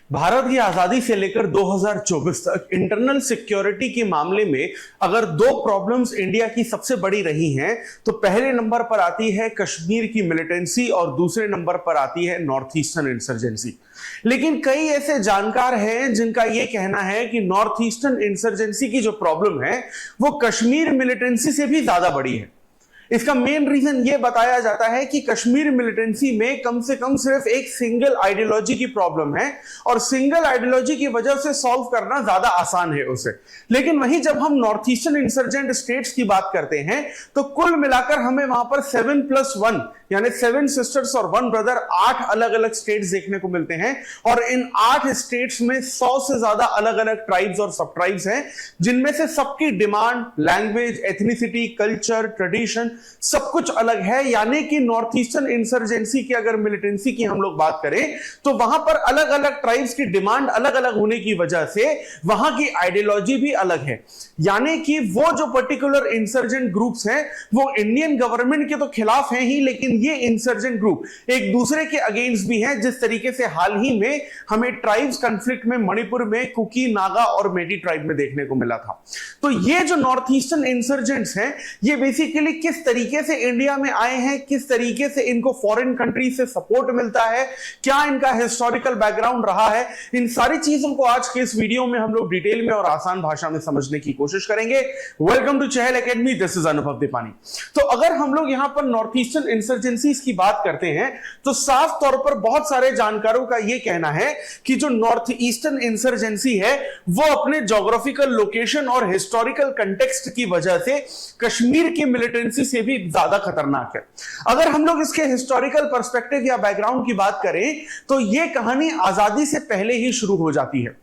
भारत की आजादी से लेकर 2024 तक इंटरनल सिक्योरिटी के मामले में अगर दो प्रॉब्लम्स इंडिया की सबसे बड़ी रही हैं तो पहले नंबर पर आती है कश्मीर की मिलिटेंसी और दूसरे नंबर पर आती है नॉर्थ ईस्टर्न इंसर्जेंसी। लेकिन कई ऐसे जानकार हैं जिनका यह कहना है कि नॉर्थ ईस्टर्न इंसर्जेंसी की जो प्रॉब्लम है वो कश्मीर मिलिटेंसी से भी ज्यादा बड़ी है। इसका मेन रीजन यह बताया जाता है कि कश्मीर मिलिटेंसी में कम से कम सिर्फ एक सिंगल आइडियोलॉजी की प्रॉब्लम है और सिंगल आइडियोलॉजी की वजह से सॉल्व करना ज्यादा आसान है उसे। लेकिन वहीं जब हम नॉर्थ ईस्टर्न इंसर्जेंट स्टेट्स की बात करते हैं तो कुल मिलाकर हमें वहां पर 7+1 यानी 7 सिस्टर्स और 1 ब्रदर 8 अलग अलग स्टेट्स देखने को मिलते हैं और इन 8 स्टेट्स में 100 से ज्यादा अलग अलग ट्राइब्स और सब ट्राइब्स हैं जिनमें से सबकी demand, language, ethnicity, culture, tradition सब कुछ अलग है। यानी कि नॉर्थ ईस्टर्न इंसर्जेंसी की अगर मिलिटेंसी की हम लोग बात करें तो वहां पर अलग अलग ट्राइब्स की डिमांड अलग अलग होने की वजह से वहां की आइडियोलॉजी भी अलग है। यानी कि वो जो पर्टिकुलर इंसर्जेंट ग्रुप्स हैं वो इंडियन गवर्नमेंट के तो खिलाफ हैं ही, लेकिन ये इंसर्जेंट ग्रुप एक दूसरे के अगेंस्ट भी हैं। जिस तरीके से हाल ही में हमें ट्राइब्स कॉन्फ्लिक्ट में मणिपुर में कुकी, नागा और मेडी ट्राइब में देखने को मिला था। तो ये जो नॉर्थ ईस्टर्न इंसर्जेंट्स हैं ये बेसिकली किस तरीके से इंडिया में आए हैं, किस तरीके से इनको फॉरेन कंट्री से सपोर्ट मिलता है, क्या इनका हिस्टोरिकल बैकग्राउंड रहा है, इन सारी चीजों को आज के इस वीडियो में हम लोग डिटेल में और आसान भाषा में समझने की कोशिश करेंगे। Welcome to Chahal Academy, this is Anubhav Deepani. तो अगर हम लोग यहां पर नॉर्थ ईस्टर्न इंसर्जेंसीज की बात करते हैं तो साफ तौर पर बहुत सारे जानकारों का यह कहना है कि जो नॉर्थ ईस्टर्न इंसर्जेंसी है वो अपने ज्योग्राफिकल लोकेशन और हिस्टोरिकल कंटेक्स्ट की वजह से कश्मीर की मिलिटेंसी से भी ज्यादा खतरनाक है। अगर हम लोग इसके हिस्टोरिकल पर्सपेक्टिव या बैकग्राउंड की बात करें तो यह कहानी आजादी से पहले ही शुरू हो जाती है।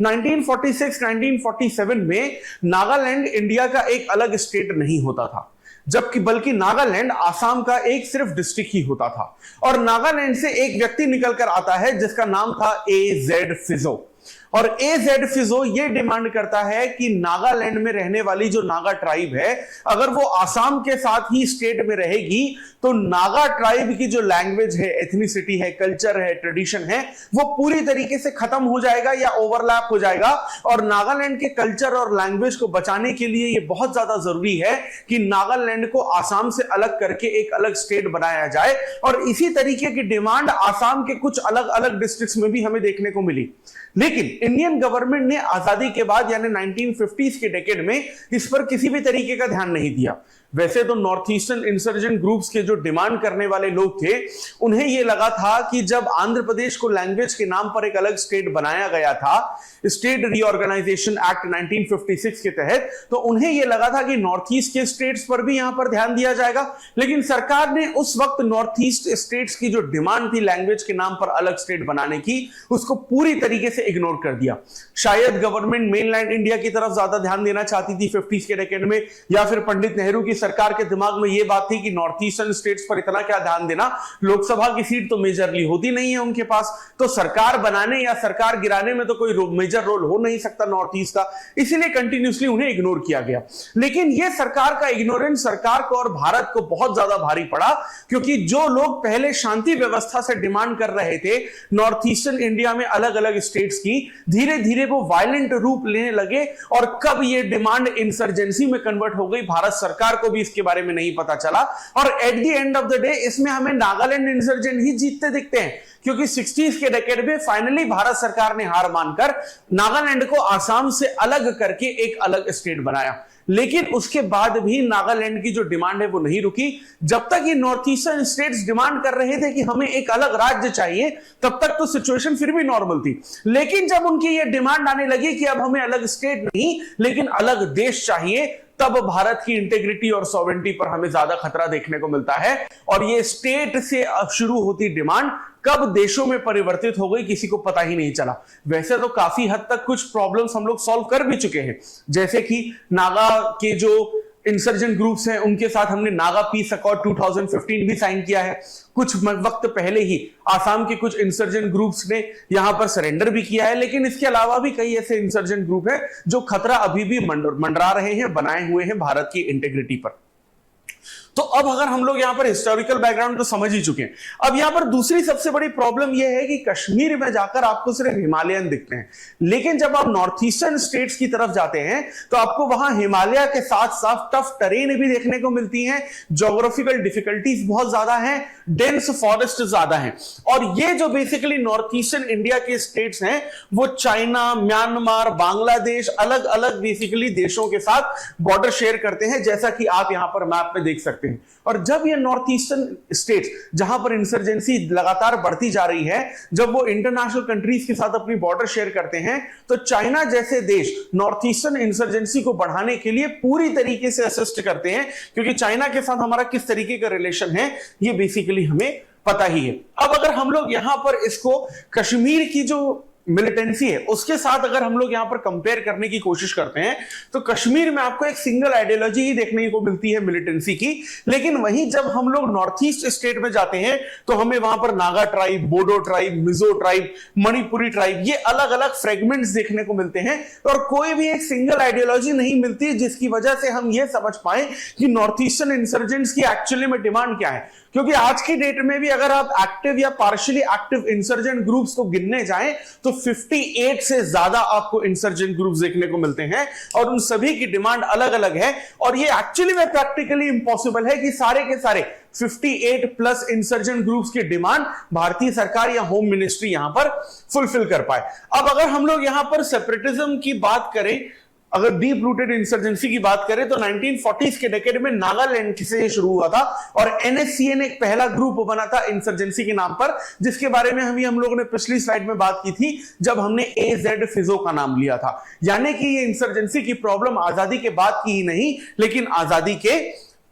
1946-1947 में नागालैंड इंडिया का एक अलग स्टेट नहीं होता था, जबकि बल्कि नागालैंड आसाम का एक सिर्फ डिस्ट्रिक्ट ही होता था और नागालैंड से एक व्यक्ति निकलकर आता है जिसका नाम था A.Z. फिजो। और A.Z. फिजो ये डिमांड करता है कि नागालैंड में रहने वाली जो नागा ट्राइब है अगर वो आसाम के साथ ही स्टेट में रहेगी तो नागा ट्राइब की जो लैंग्वेज है, एथनिसिटी है, कल्चर है, ट्रेडिशन है वो पूरी तरीके से खत्म हो जाएगा या ओवरलैप हो जाएगा। और नागालैंड के कल्चर और लैंग्वेज को बचाने के लिए ये बहुत ज्यादा जरूरी है कि नागालैंड को आसाम से अलग करके एक अलग स्टेट बनाया जाए। और इसी तरीके की डिमांड आसाम के कुछ अलग अलग डिस्ट्रिक्ट्स में भी हमें देखने को मिली। लेकिन इंडियन गवर्नमेंट ने आजादी के बाद यानी 1950s के डेकेड में इस पर किसी भी तरीके का ध्यान नहीं दिया। वैसे तो नॉर्थ ईस्टर्न इंसर्जेंट ग्रुप्स के जो डिमांड करने वाले लोग थे उन्हें यह लगा था कि जब आंध्र प्रदेश को लैंग्वेज के नाम पर एक अलग स्टेट बनाया गया था स्टेट रीऑर्गेनाइजेशन एक्ट 1956 के तहत, तो उन्हें यह लगा था कि नॉर्थ ईस्ट के स्टेट्स पर भी यहां पर ध्यान दिया जाएगा। लेकिन सरकार ने उस वक्त नॉर्थ ईस्ट स्टेट्स की जो डिमांड थी लैंग्वेज के नाम पर अलग स्टेट बनाने की उसको पूरी तरीके से इग्नोर कर दिया। शायद गवर्नमेंट मेनलैंड इंडिया की तरफ ज्यादा ध्यान देना चाहती थी 50s के डेकेड में, या फिर पंडित नेहरू की सरकार के दिमाग में यह बात थी कि नॉर्थ ईस्टर्न स्टेट्स पर इतना क्या ध्यान देना, लोकसभा की सीट तो मेजरली होती नहीं है उनके पास, तो सरकार बनाने या सरकार गिराने में तो कोई मेजर रोल हो नहीं सकता नॉर्थ ईस्ट का, इसीलिए कंटिन्यूअसली उन्हें इग्नोर किया गया। लेकिन यह सरकार का इग्नोरेंस सरकार को और भारत को बहुत ज्यादा भारी पड़ा, क्योंकि जो लोग पहले शांति व्यवस्था से डिमांड कर रहे थे नॉर्थ ईस्टर्न इंडिया में अलग अलग स्टेट्स की, धीरे धीरे वो वायलेंट रूप लेने लगे और कब ये डिमांड इंसर्जेंसी में कन्वर्ट हो गई भारत सरकार को भी इसके बारे में नहीं पता चला। और at the end of the day इसमें हमें नागालैंड इंसर्जेंट ही जीतते दिखते हैं, क्योंकि 60s के डेकेड में फाइनली भारत सरकार ने हार मानकर नागालैंड को आसाम से अलग करके एक अलग स्टेट बनाया। लेकिन उसके बाद भी नागालैंड की जो डिमांड है वो नहीं रुकी। जब तक ये नॉर्थ ईस्टर्न स्टेट्स डिमांड कर रहे थे कि हमें एक अलग राज्य चाहिए तब तक तो सिचुएशन फिर भी नॉर्मल थी। लेकिन जब उनकी ये डिमांड आने लगी कि अब हमें अलग स्टेट नहीं लेकिन अलग देश चाहिए, तब भारत की इंटीग्रिटी और सॉवरेनिटी पर हमें ज्यादा खतरा देखने को मिलता है। और ये स्टेट से शुरू होती डिमांड कब देशों में परिवर्तित हो गई किसी को पता ही नहीं चला। वैसे तो काफी हद तक कुछ प्रॉब्लम्स हम लोग सॉल्व कर भी चुके हैं, जैसे कि नागा के जो इंसर्जेंट ग्रुप्स हैं उनके साथ हमने नागा पीस अकॉर्ड 2015 भी साइन किया है। कुछ वक्त पहले ही आसाम के कुछ इंसर्जेंट ग्रुप्स ने यहां पर सरेंडर भी किया है। लेकिन इसके अलावा भी कई ऐसे इंसर्जेंट ग्रुप हैं जो खतरा अभी भी मंडरा रहे हैं, बनाए हुए हैं भारत की इंटीग्रिटी पर। तो अब अगर हम लोग यहां पर हिस्टोरिकल बैकग्राउंड तो समझ ही चुके हैं, अब यहां पर दूसरी सबसे बड़ी प्रॉब्लम यह है कि कश्मीर में जाकर आपको सिर्फ हिमालयन दिखते हैं, लेकिन जब आप नॉर्थ ईस्टर्न स्टेट्स की तरफ जाते हैं तो आपको वहां हिमालय के साथ साथ टफ टेरेन भी देखने को मिलती है, ज्योग्राफिकल डिफिकल्टीज बहुत ज्यादा है, डेंस फॉरेस्ट ज्यादा है। और ये जो बेसिकली नॉर्थ ईस्टर्न इंडिया के स्टेट्स हैं वो चाइना, म्यांमार, बांग्लादेश, अलग अलग बेसिकली देशों के साथ बॉर्डर शेयर करते हैं, जैसा कि आप यहां पर मैप में देख सकते हैं। और जब ये नॉर्थ ईस्टर्न स्टेट्स जहां पर इंसर्जेंसी लगातार बढ़ती जा रही है, जब वो इंटरनेशनल कंट्रीज के साथ अपनी बॉर्डर शेयर करते हैं, तो चाइना जैसे देश नॉर्थ ईस्टर्न इंसर्जेंसी को बढ़ाने के लिए पूरी तरीके से असिस्ट करते हैं, क्योंकि चाइना के साथ हमारा किस तरीके का रिलेशन है ये बेसिकली हमें पता ही है। अब अगर हम लोग यहां पर इसको कश्मीर की जो मिलिटेंसी है उसके साथ अगर हम लोग यहां पर कंपेयर करने की कोशिश करते हैं, तो कश्मीर में आपको एक सिंगल आइडियोलॉजी ही देखने को मिलती है मिलिटेंसी की, लेकिन वहीं जब हम लोग नॉर्थ ईस्ट स्टेट में जाते हैं तो हमें वहां पर Naga tribe, Bodo tribe, Mizo tribe, Manipuri tribe, ये अलग अलग फ्रेगमेंट्स देखने को मिलते हैं और कोई भी एक सिंगल आइडियोलॉजी नहीं मिलती, जिसकी वजह से हम ये समझ पाए कि नॉर्थ ईस्टर्न इंसर्जेंट्स की एक्चुअली में डिमांड क्या है। क्योंकि आज की डेट में भी अगर आप एक्टिव या पार्शियली एक्टिव इंसर्जेंट ग्रुप्स को गिनने जाएं तो 58 से ज्यादा आपको इंसर्जेंट ग्रुप्स देखने को मिलते हैं और उन सभी की डिमांड अलग अलग है। और ये एक्चुअली में प्रैक्टिकली इंपॉसिबल है कि सारे के सारे 58 प्लस इंसर्जेंट ग्रुप्स की डिमांड भारतीय सरकार या होम मिनिस्ट्री यहां पर फुलफिल कर पाए। अब अगर हम लोग यहां पर सेपरेटिज्म की बात करें, अगर डीप रूटेड इंसर्जेंसी की बात करें, तो 1940s के डेकेड में नागालैंड से शुरू हुआ था और NSCN एक पहला ग्रुप बना था इंसर्जेंसी के नाम पर, जिसके बारे में हम लोगों ने पिछली स्लाइड में बात की थी जब हमने AZ फिजो का नाम लिया था। यानी कि ये इंसर्जेंसी की प्रॉब्लम आजादी के बाद की ही नहीं लेकिन आजादी के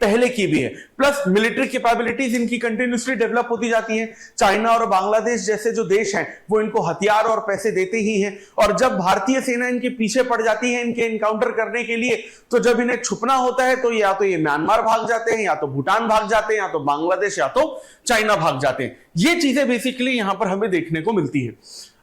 पहले की भी है। प्लस मिलिट्री कैपेबिलिटीज इनकी कंटिन्यूसली डेवलप होती जाती हैं। चाइना और बांग्लादेश जैसे जो देश हैं वो इनको हथियार और पैसे देते ही हैं, और जब भारतीय सेना इनके पीछे पड़ जाती है इनके इनकाउंटर करने के लिए, तो जब इन्हें छुपना होता है तो या तो ये म्यांमार भाग जाते हैं, या तो भूटान भाग जाते हैं, या तो बांग्लादेश, या तो चाइना भाग जाते हैं। ये चीजें बेसिकली यहां पर हमें देखने को मिलती है।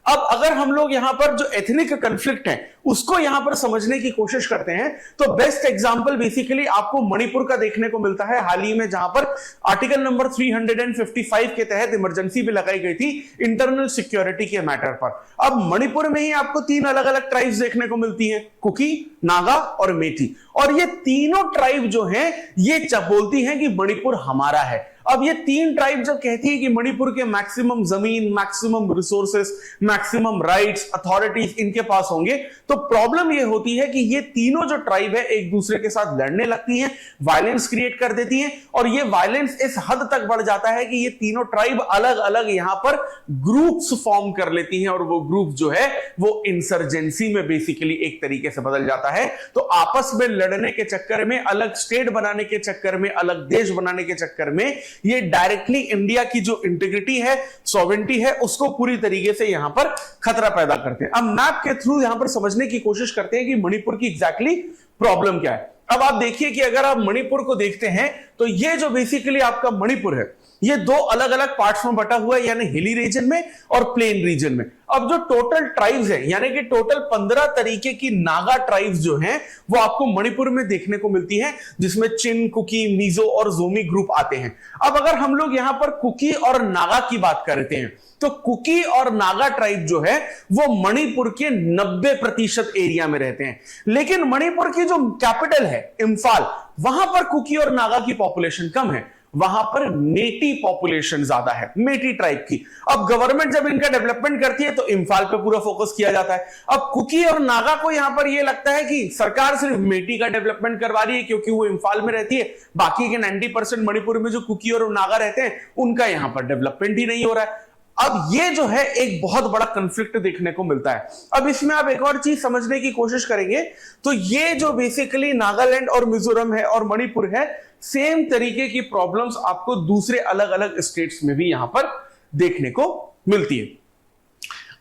अब अगर हम लोग यहां पर जो एथनिक कन्फ्लिक्ट है उसको यहां पर समझने की कोशिश करते हैं, तो बेस्ट एग्जांपल बेसिकली आपको मणिपुर का देखने को मिलता है हाल ही में, जहां पर आर्टिकल नंबर 355 के तहत इमरजेंसी भी लगाई गई थी इंटरनल सिक्योरिटी के मैटर पर। अब मणिपुर में ही आपको 3 अलग अलग ट्राइब्स देखने को मिलती हैं, कुकी, नागा और मेटी, और ये तीनों ट्राइब जो हैं ये बोलती हैं कि मणिपुर हमारा है। अब ये 3 ट्राइब जब कहती है कि मणिपुर के मैक्सिमम जमीन, maximum resources, maximum rights, authorities इनके पास होंगे, तो प्रॉब्लम ये होती है कि ये तीनों जो ट्राइब है एक दूसरे के साथ लड़ने लगती हैं, वायलेंस क्रिएट कर देती हैं, और ये वायलेंस इस हद तक बढ़ जाता है कि ये तीनों ट्राइब अलग अलग यहां पर ग्रुप्स फॉर्म कर लेती हैं, और वो ग्रुप जो है वो इंसर्जेंसी में बेसिकली एक तरीके से बदल जाता है। तो आपस में लड़ने के चक्कर में, अलग स्टेट बनाने के चक्कर में, अलग देश बनाने के चक्कर में ये डायरेक्टली इंडिया की जो इंटीग्रिटी है, सॉवरेनिटी है, उसको पूरी तरीके से यहां पर खतरा पैदा करते हैं। अब मैप के थ्रू यहां पर समझने की कोशिश करते हैं कि मणिपुर की एग्जैक्टली प्रॉब्लम क्या है। अब आप देखिए कि अगर आप मणिपुर को देखते हैं तो ये जो बेसिकली आपका मणिपुर है ये 2 अलग अलग पार्ट्स में बटा हुआ है, यानी हिली रीजन में और प्लेन रीजन में। अब जो टोटल ट्राइब्स हैं, यानी कि टोटल 15 तरीके की नागा ट्राइब्स जो हैं वो आपको मणिपुर में देखने को मिलती हैं, जिसमें चिन, कुकी, मिजो और जोमी ग्रुप आते हैं। अब अगर हम लोग यहां पर कुकी और नागा की बात करते हैं, तो कुकी और नागा ट्राइब जो है वो मणिपुर के 90% एरिया में रहते हैं, लेकिन मणिपुर की जो कैपिटल है इंफाल, वहां पर कुकी और नागा की पॉपुलेशन कम है, वहां पर मेटी पॉपुलेशन ज्यादा है, मेटी ट्राइब की। अब गवर्नमेंट जब इनका डेवलपमेंट करती है तो इंफाल पे पूरा फोकस किया जाता है। अब कुकी और नागा को यहां पर यह लगता है कि सरकार सिर्फ मेटी का डेवलपमेंट करवा रही है क्योंकि वो इंफाल में रहती है, बाकी के 90% मणिपुर में जो कुकी और नागा रहते हैं उनका यहां पर डेवलपमेंट ही नहीं हो रहा है। अब ये जो है एक बहुत बड़ा कॉन्फ्लिक्ट देखने को मिलता है। अब इसमें आप एक और चीज समझने की कोशिश करेंगे तो ये जो बेसिकली नागालैंड और मिजोरम है और मणिपुर है, सेम तरीके की प्रॉब्लम्स आपको दूसरे अलग अलग स्टेट्स में भी यहां पर देखने को मिलती है।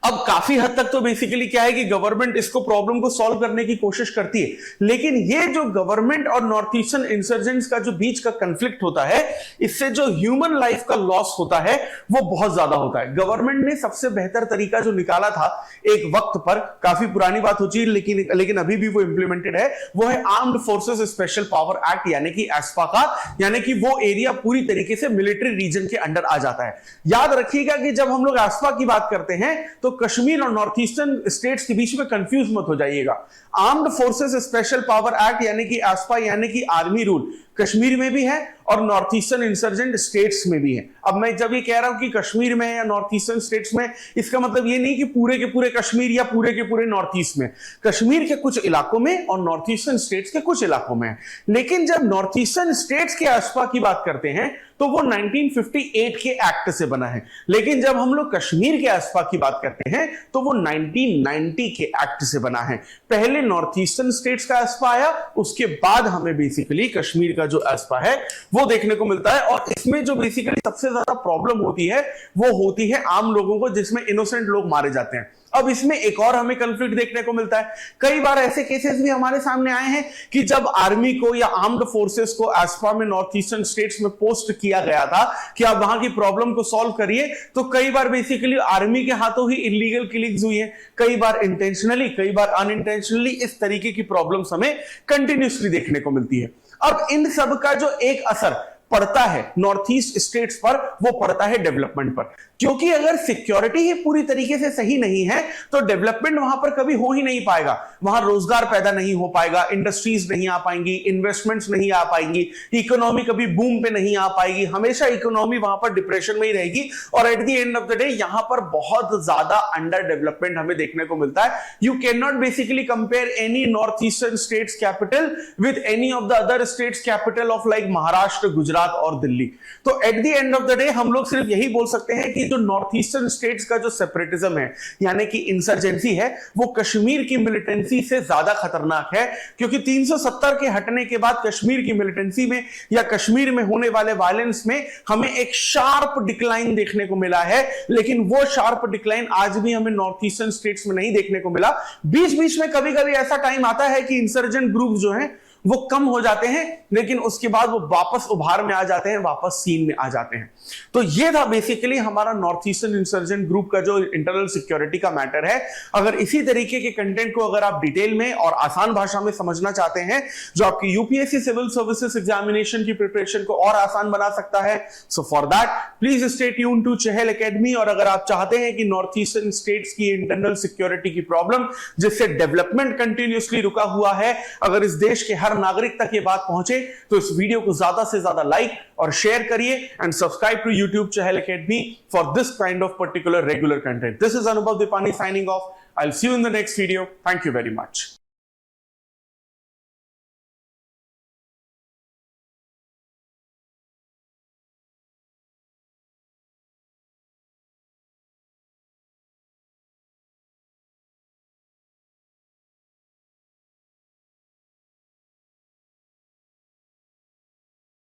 अब काफी हद तक तो बेसिकली क्या है कि गवर्नमेंट इसको प्रॉब्लम को सॉल्व करने की कोशिश करती है, लेकिन ये जो गवर्नमेंट और नॉर्थ ईस्टर्न इंसर्जेंट्स का जो बीच का कंफ्लिक्ट होता है, इससे जो ह्यूमन लाइफ का लॉस होता है वो बहुत ज्यादा होता है। गवर्नमेंट ने सबसे बेहतर तरीका जो निकाला था एक वक्त पर, काफी पुरानी बात हो चुकी है लेकिन अभी भी वो इंप्लीमेंटेड है, वो है armed forces special power act यानी कि एस्पा का, यानी कि वो एरिया पूरी तरीके से मिलिट्री रीजन के अंडर आ जाता है। याद रखिएगा कि जब हम लोग एस्पा की बात करते हैं तो कश्मीर और नॉर्थ ईस्टर्न स्टेट्स के बीच में कंफ्यूज मत हो जाइएगा। Armed forces special power act यानी कि एस्पा यानी कि आर्मी रूल कश्मीर में भी है और नॉर्थ ईस्टर्न इंसर्जेंट स्टेट्स में भी है। अब मैं जब ये कह रहा हूं कि कश्मीर में है या नॉर्थ ईस्टर्न स्टेट्स में, इसका मतलब ये नहीं कि पूरे के पूरे कश्मीर या पूरे के पूरे नॉर्थ ईस्ट में, कश्मीर के कुछ इलाकों में और नॉर्थ ईस्टर्न स्टेट्स के कुछ इलाकों में है। लेकिन जब नॉर्थ ईस्टर्न स्टेट्स के एस्पा की बात करते हैं तो वो 1958 के एक्ट से बना है, लेकिन जब हम लोग कश्मीर के एस्पा की बात करते हैं तो वो 1990 के एक्ट से बना है। पहले नॉर्थ ईस्टर्न स्टेट्स का एस्पा आया, उसके बाद हमें बेसिकली कश्मीर का जो एस्पा है वो देखने को मिलता है। और इसमें जो बेसिकली सबसे ज्यादा प्रॉब्लम होती है वो होती है आम लोगों को, जिसमें इनोसेंट लोग मारे जाते हैं। अब इसमें एक और हमें कंफ्लिक्ट देखने को मिलता है। कई बार ऐसे केसेस भी हमारे सामने आए हैं कि जब आर्मी को या आर्म्ड फोर्सेस को एस्पा में नॉर्थ ईस्टर्न स्टेट्स में पोस्ट किया गया था कि आप वहां की प्रॉब्लम को सॉल्व करिए, तो कई बार बेसिकली आर्मी के हाथों ही इलीगल किलिंग्स हुई है, कई बार इंटेंशनली, कई बार अनइंटेंशनली। इस तरीके की प्रॉब्लम्स हमें कंटिन्यूसली देखने को मिलती है। अब इन सब का जो एक असर पड़ता है नॉर्थ ईस्ट स्टेट्स पर, वो पड़ता है डेवलपमेंट पर, क्योंकि अगर सिक्योरिटी ही पूरी तरीके से सही नहीं है तो डेवलपमेंट वहां पर कभी हो ही नहीं पाएगा। वहां रोजगार पैदा नहीं हो पाएगा, इंडस्ट्रीज नहीं आ पाएंगी, इन्वेस्टमेंट्स नहीं आ पाएंगी, इकोनॉमी कभी बूम पे नहीं आ पाएगी, हमेशा इकोनॉमी वहां पर डिप्रेशन में ही रहेगी। और at the end of the day यहां पर बहुत ज्यादा अंडर डेवलपमेंट हमें देखने को मिलता है। You can not basically compare any north eastern states capital with any of the other states capital of like Maharashtra, Gujarat और दिल्ली। तो at the end of the day हम लोग सिर्फ यही बोल सकते हैं कि जो नॉर्थ ईस्टर्न स्टेट्स का जो सेपरेटिज्म है यानी कि इंसर्जेंसी है, वो कश्मीर की मिलिटेंसी से ज्यादा खतरनाक है, क्योंकि 370 के हटने के बाद कश्मीर की मिलिटेंसी में या कश्मीर में होने वाले वायलेंस में हमें एक शार्प डिक्लाइन देखने को मिला है। लेकिन वो शार्प डिक्लाइन आज भी हमें नॉर्थ ईस्टर्न स्टेट्स में नहीं देखने को मिला। बीच बीच में कभी कभी ऐसा टाइम आता है कि इंसर्जेंट ग्रुप जो है वो कम हो जाते हैं, लेकिन उसके बाद वो वापस उभार में आ जाते हैं, वापस सीन में आ जाते हैं। तो ये था बेसिकली हमारा नॉर्थ ईस्टर्न इंसर्जेंट ग्रुप का जो इंटरनल सिक्योरिटी का मैटर है। अगर इसी तरीके के कंटेंट को अगर आप डिटेल में और आसान भाषा में समझना चाहते हैं, जो आपकी यूपीएससी सिविल सर्विसेज एग्जामिनेशन की प्रिपरेशन को और आसान बना सकता है, so for that please stay tune to Chahal Academy. और अगर आप चाहते हैं कि नॉर्थ ईस्टर्न स्टेट्स की इंटरनल सिक्योरिटी की प्रॉब्लम, जिससे डेवलपमेंट कंटिन्यूअसली रुका हुआ है, अगर इस देश के हर नागरिक तक ये बात पहुंचे, तो इस वीडियो को ज्यादा से ज्यादा लाइक और शेयर करिए and subscribe to YouTube Chahal Academy for this kind of particular regular content. This is Anubhav Dipani signing off. I'll see you in the next video. Thank you very much.